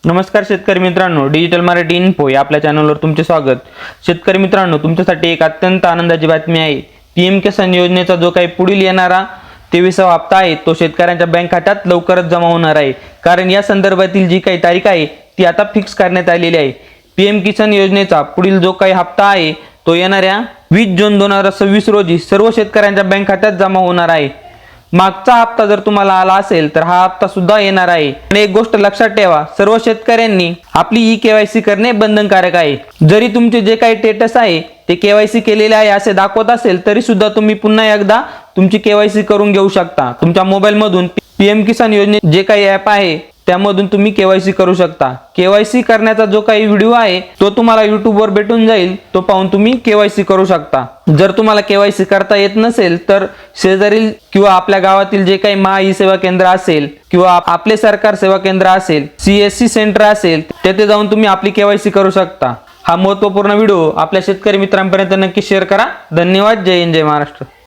नमस्कार शेतकरी मित्रांनो, डिजिटल मराठी इन्फो या आपल्या चॅनलवर तुमचे स्वागत। शेतकरी मित्रांनो, तुमच्यासाठी एक अत्यंत आनंदाची बातमी आहे। पीएम किसान योजनेचा जो काही पुढील येणारा 23वा हप्ता आहे तो शेतकऱ्यांच्या बँक खात्यात लवकरच जमा होणार आहे। कारण या संदर्भातील जी काही तारीख आहे ती आता फिक्स करण्यात आलेली आहे। पीएम किसान योजनेचा पुढील जो काही हप्ता आहे तो येणाऱ्या 20 जून 2026 रोजी सर्व शेतकऱ्यांच्या बँक खात्यात जमा होणार आहे। मागचा हप्ता जर तुम्हाला आला असेल तर हा हप्ता सुद्धा येणार आहे। आणि एक गोष्ट लक्षात ठेवा, सर्व शेतकऱ्यांनी आपली ई-केवायसी करणे बंधनकारक आहे। जरी तुमचे जे काही स्टेटस आहे ते केवायसी केलेले आहे असे दाखवत असेल तरी सुद्धा तुम्ही पुन्हा एकदा तुमची केवायसी करून घेऊ शकता। तुमच्या मोबाईल मधून पीएम किसान योजने जे काही ॲप आहे त्यामधून तुम्ही केवायसी करू शकता। केवायसी करण्याचा जो काही व्हिडिओ आहे तो तुम्हाला YouTube वर भेटून जाईल, तो पाहून तुम्ही केवायसी करू शकता। जर तुम्हाला केवायसी करता येत नसेल तर शेजारील किंवा आपल्या गावातील जे काही ई सेवा केंद्र असेल किंवा आपले सरकार सेवा केंद्र असेल, CSC सेंटर असेल, तेथे जाऊन तुम्ही आपली केवायसी करू शकता। हा महत्त्वपूर्ण व्हिडिओ आपल्या शेतकरी मित्रांपर्यंत नक्की शेअर करा। धन्यवाद। जय हिंद, जय महाराष्ट्र।